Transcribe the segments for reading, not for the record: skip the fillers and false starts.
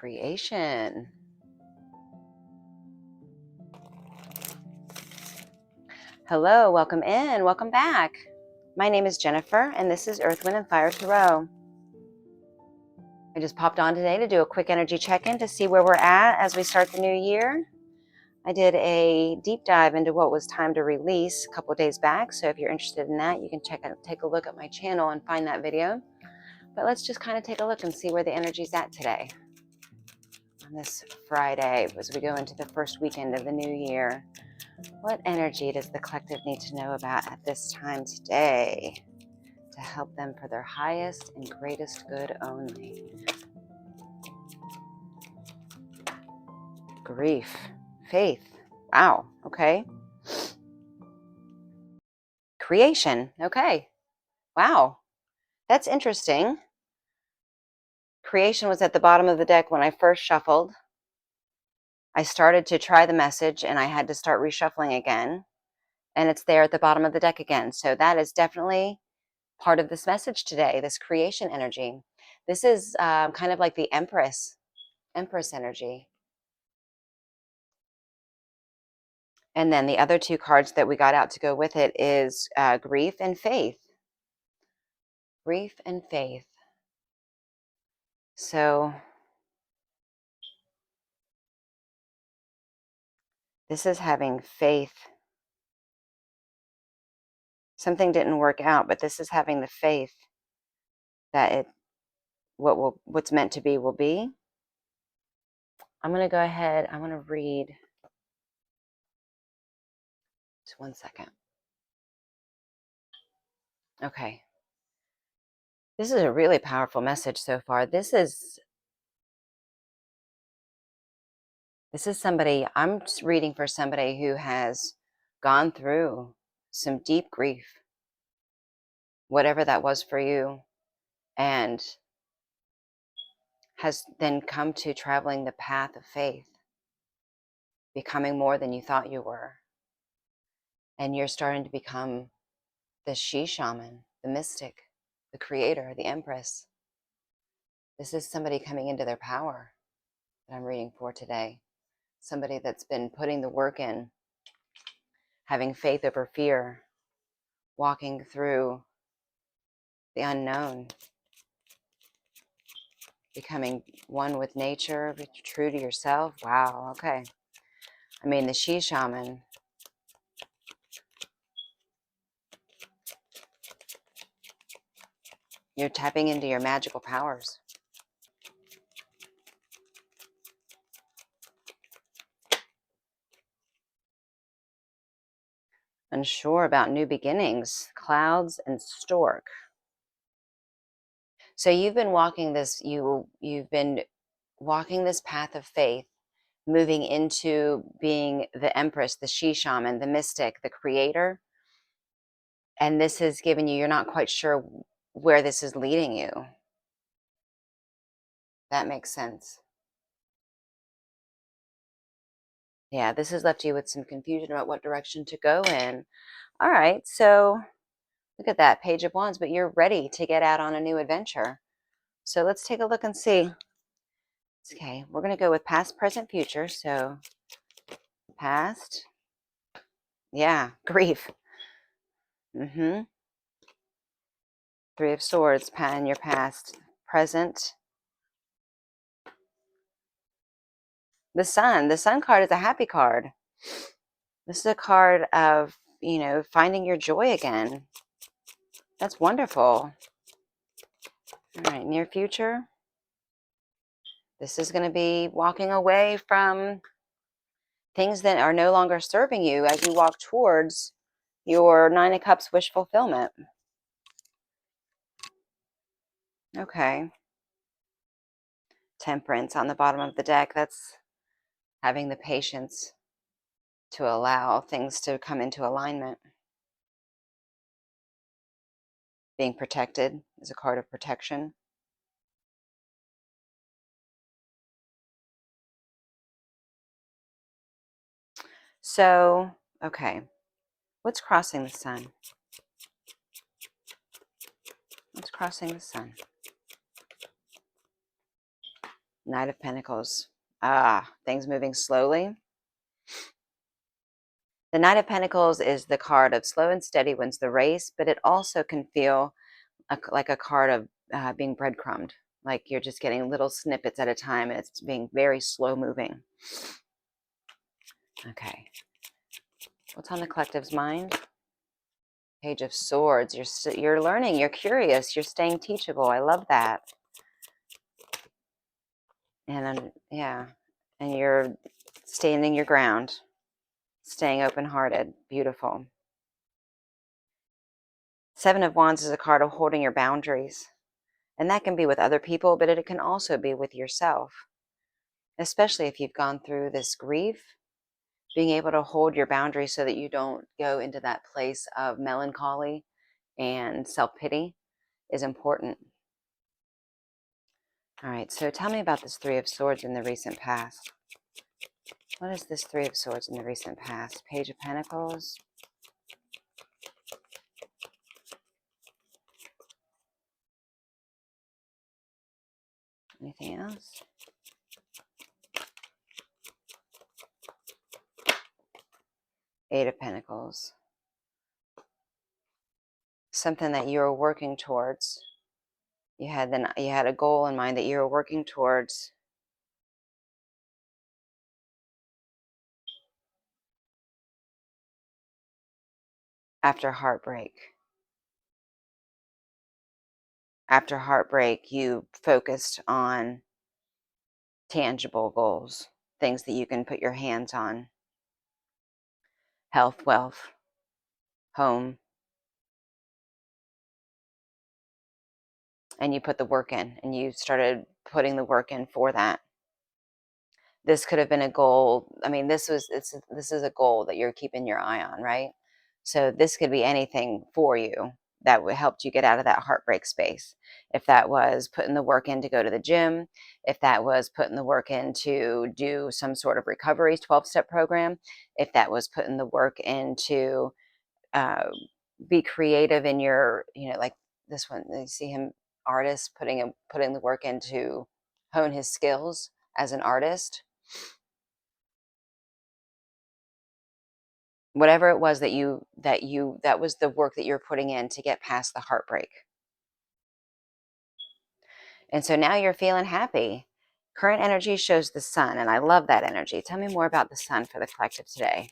Creation. Hello, welcome in, welcome back. My name is Jennifer, and this is Earth, Wind, and Fire Tarot. I just popped on today to do a quick energy check-in to see where we're at as we start the new year. I did a deep dive into what was time to release a couple of days back, so if you're interested in that, you can take a look at my channel and find that video. But let's just kind of take a look and see where the energy's at today. On this Friday, as we go into the first weekend of the new year, what energy does the collective need to know about at this time today to help them for their highest and greatest good only? Grief, faith, wow, okay. Creation, okay, wow, that's interesting. Creation was at the bottom of the deck when I first shuffled. I started to try the message and I had to start reshuffling again. And it's there at the bottom of the deck again. So that is definitely part of this message today, this creation energy. This is kind of like the Empress energy. And then the other two cards that we got out to go with it is grief and faith. Grief and faith. So this is having faith. Something didn't work out, but this is having the faith that what's meant to be will be. I'm going to go ahead. I want to read. Just 1 second. Okay. This is a really powerful message so far. This is somebody, I'm reading for somebody who has gone through some deep grief, whatever that was for you, and has then come to traveling the path of faith, becoming more than you thought you were. And you're starting to become the she shaman, the mystic, the creator, the empress. This is somebody coming into their power that I'm reading for today. Somebody that's been putting the work in, having faith over fear, walking through the unknown, becoming one with nature, true to yourself. Wow, okay. I mean, the she shaman. You're tapping into your magical powers. Unsure about new beginnings, clouds and stork. So you've been walking this, you've been walking this path of faith, moving into being the empress, the she shaman, the mystic, the creator. And this has given you, you're not quite sure where this is leading you. That makes sense. Yeah, this has left you with some confusion about what direction to go in. All right, so look at that, Page of Wands, but you're ready to get out on a new adventure. So let's take a look and see. Okay, we're going to go with past, present, future. So past, yeah, grief. Three of Swords, in your past. Present, the Sun card is a happy card. This is a card of, finding your joy again. That's wonderful. All right, near future. This is going to be walking away from things that are no longer serving you as you walk towards your Nine of Cups wish fulfillment. Okay. Temperance on the bottom of the deck. That's having the patience to allow things to come into alignment. Being protected is a card of protection. So, okay. What's crossing the Sun? What's crossing the Sun? Knight of Pentacles. Things moving slowly. The Knight of Pentacles is the card of slow and steady wins the race, but it also can feel like a card of being breadcrumbed. Like you're just getting little snippets at a time and it's being very slow moving. Okay. What's on the collective's mind? Page of Swords. You're learning. You're curious. You're staying teachable. I love that. And yeah, and you're standing your ground, staying open-hearted. Beautiful. Seven of Wands is a card of holding your boundaries. And that can be with other people, but it can also be with yourself. Especially if you've gone through this grief, being able to hold your boundaries so that you don't go into that place of melancholy and self-pity is important. All right, so tell me about this Three of Swords in the recent past. What is this Three of Swords in the recent past? Page of Pentacles. Anything else? Eight of Pentacles. Something that you were working towards. You had a goal in mind that you were working towards. After heartbreak. After heartbreak, you focused on tangible goals, things that you can put your hands on. Health, wealth, home. And you put the work in, and you started putting the work in for that. This could have been a goal. I mean, this is a goal that you're keeping your eye on, right? So this could be anything for you that would help you get out of that heartbreak space. If that was putting the work in to go to the gym, if that was putting the work in to do some sort of recovery 12-step program, if that was putting the work into be creative in your, like this one, you see him, artist, putting the work in to hone his skills as an artist. Whatever it was that was the work that you're putting in to get past the heartbreak. And so now you're feeling happy. Current energy shows the sun, and I love that energy. Tell me more about the sun for the collective today.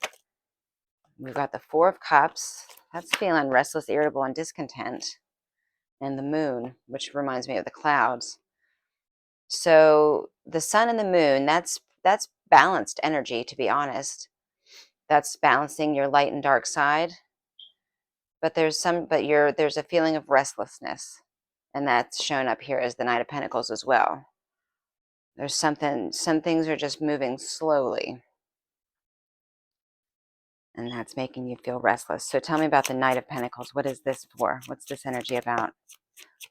We've got the Four of Cups. That's feeling restless, irritable, and discontent. And the moon, which reminds me of the clouds. So the sun and the moon, that's balanced energy, to be honest. That's balancing your light and dark side. But there's a feeling of restlessness. And that's shown up here as the Knight of Pentacles as well. There's some things are just moving slowly. And that's making you feel restless. So tell me about the Knight of Pentacles. What is this for? What's this energy about?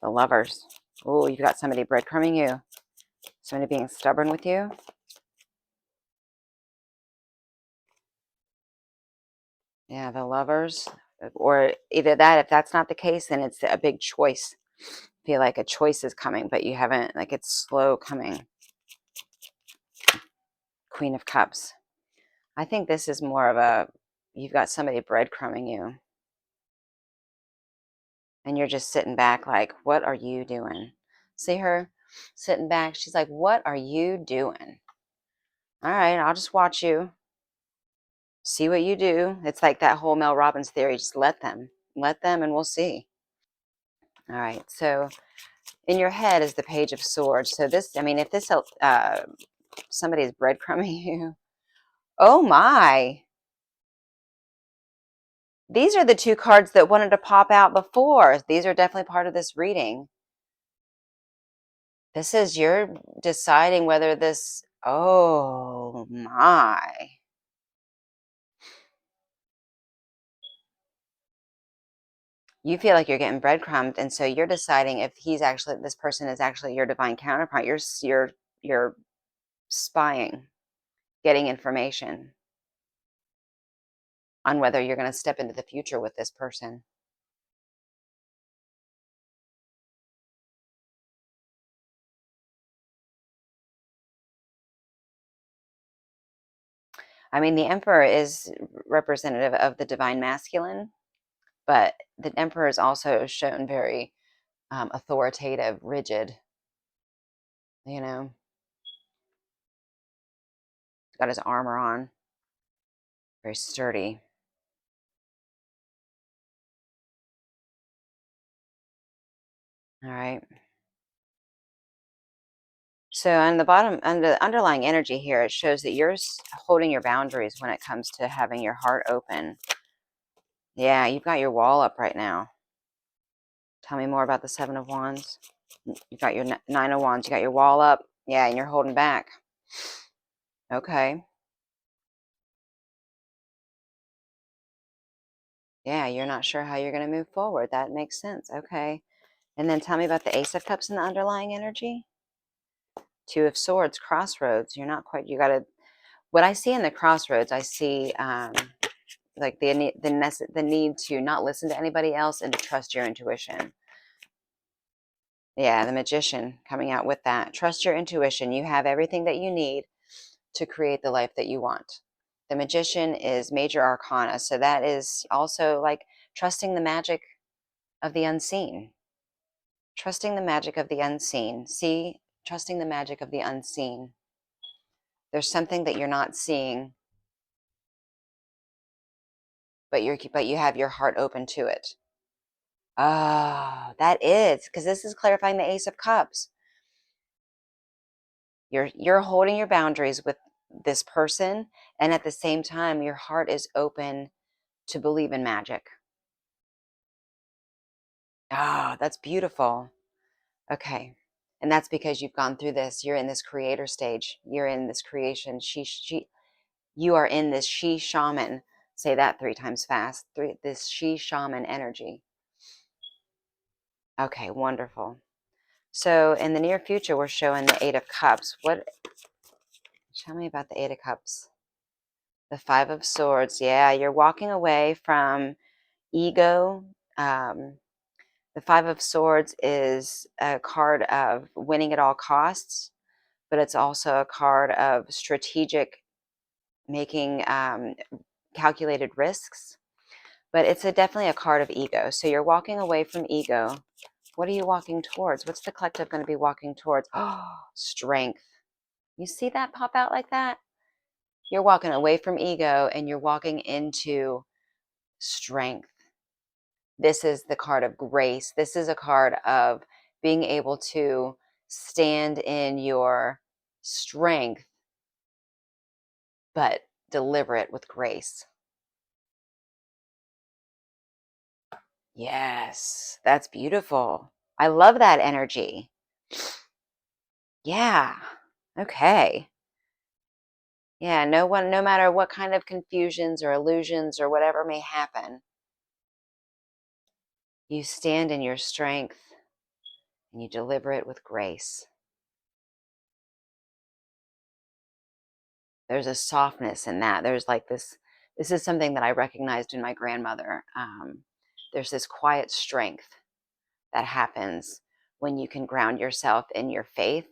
The Lovers. Oh, you've got somebody breadcrumbing you. Somebody being stubborn with you. Yeah, the Lovers. Or either that, if that's not the case, then it's a big choice. Feel like a choice is coming, but you haven't, like it's slow coming. Queen of Cups. I think this is more of you've got somebody breadcrumbing you. And you're just sitting back like, what are you doing? See her sitting back. She's like, what are you doing? All right, I'll just watch you. See what you do. It's like that whole Mel Robbins theory. Just let them and we'll see. All right, so in your head is the Page of Swords. So this, I mean, if this somebody is breadcrumbing you, oh my. These are the two cards that wanted to pop out before. These are definitely part of this reading. This is you're deciding whether this, oh my. You feel like you're getting breadcrumbed, and so you're deciding if this person is actually your divine counterpart. You're spying, getting information on whether you're going to step into the future with this person. I mean, the Emperor is representative of the divine masculine, but the Emperor is also shown very authoritative, rigid, you know, he's got his armor on, very sturdy. All right. So on the bottom, on the underlying energy here, it shows that you're holding your boundaries when it comes to having your heart open. Yeah, you've got your wall up right now. Tell me more about the Seven of Wands. You've got your Nine of Wands. You got your wall up. Yeah, and you're holding back. Okay. Yeah, you're not sure how you're going to move forward. That makes sense. Okay. And then tell me about the Ace of Cups and the underlying energy. Two of Swords, crossroads. You're not quite, you got to, what I see in the crossroads, I see like the need to not listen to anybody else and to trust your intuition. Yeah, the Magician coming out with that. Trust your intuition. You have everything that you need to create the life that you want. The Magician is major arcana, so that is also like trusting the magic of the unseen. Trusting the magic of the unseen. See, trusting the magic of the unseen. There's something that you're not seeing, but you have your heart open to it. Oh, that is, because this is clarifying the Ace of Cups. You're holding your boundaries with this person, and at the same time, your heart is open to believe in magic. Ah, that's beautiful. Okay. And that's because you've gone through this. You're in this creator stage. You're in this creation. You are in this she shaman. Say that 3 times fast. This she shaman energy. Okay, wonderful. So in the near future, we're showing the Eight of Cups. Tell me about the Eight of Cups. The Five of Swords. Yeah, you're walking away from ego. The Five of Swords is a card of winning at all costs, but it's also a card of strategic making calculated risks. But it's definitely a card of ego. So you're walking away from ego. What are you walking towards? What's the collective going to be walking towards? Oh, strength. You see that pop out like that? You're walking away from ego and you're walking into strength. This is the card of grace. This is a card of being able to stand in your strength, but deliver it with grace. Yes, that's beautiful. I love that energy. Yeah. Okay. Yeah, no matter what kind of confusions or illusions or whatever may happen, you stand in your strength and you deliver it with grace. There's a softness in that. There's like this is something that I recognized in my grandmother. There's this quiet strength that happens when you can ground yourself in your faith.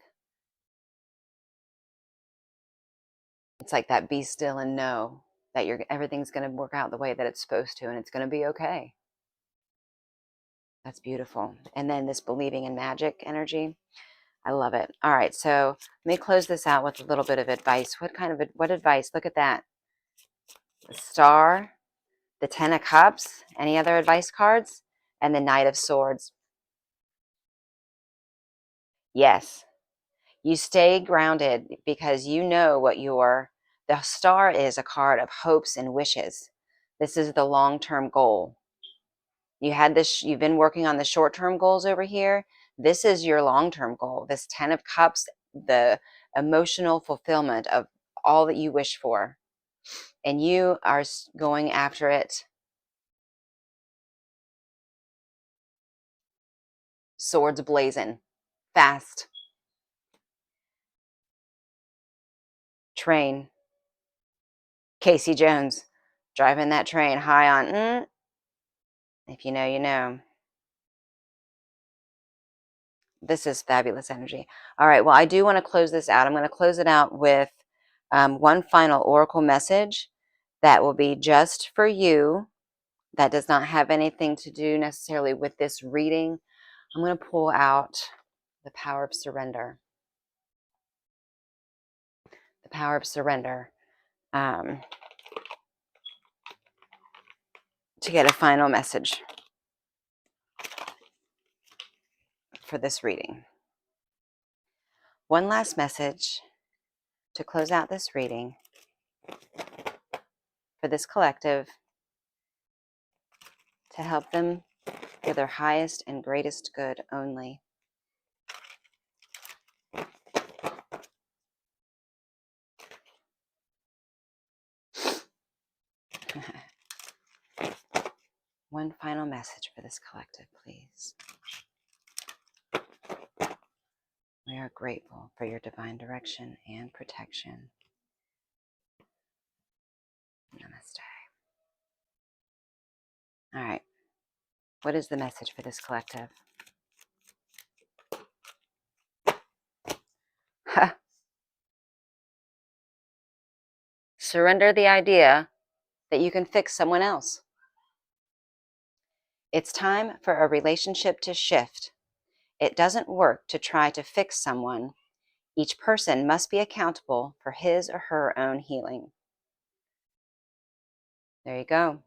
It's like that be still and know that everything's going to work out the way that it's supposed to and it's going to be okay. That's beautiful. And then this believing in magic energy. I love it. All right, so let me close this out with a little bit of advice. What advice? Look at that. The Star, the Ten of Cups. Any other advice cards? And the Knight of Swords. Yes, you stay grounded because you know what the Star is a card of hopes and wishes. This is the long-term goal. You've been working on the short-term goals over here. This is your long-term goal. This Ten of Cups, the emotional fulfillment of all that you wish for. And you are going after it. Swords blazing. Fast. Train. Casey Jones. Driving that train high on. If you know, you know. This is fabulous energy. All right. Well, I do want to close this out. I'm going to close it out with One final oracle message that will be just for you, that does not have anything to do necessarily with this reading. I'm going to pull out the power of surrender. The power of surrender. To get a final message for this reading. One last message to close out this reading for this collective, to help them for their highest and greatest good only. One final message for this collective, please. We are grateful for your divine direction and protection. Namaste. All right. What is the message for this collective? Surrender the idea that you can fix someone else. It's time for a relationship to shift. It doesn't work to try to fix someone. Each person must be accountable for his or her own healing. There you go.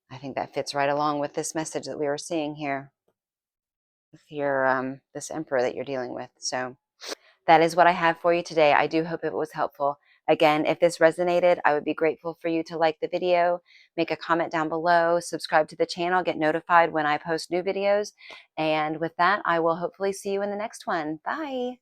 I think that fits right along with this message that we were seeing here with your this emperor that you're dealing with. So that is what I have for you today. I do hope it was helpful. Again, if this resonated, I would be grateful for you to like the video, make a comment down below, subscribe to the channel, get notified when I post new videos. And with that, I will hopefully see you in the next one. Bye.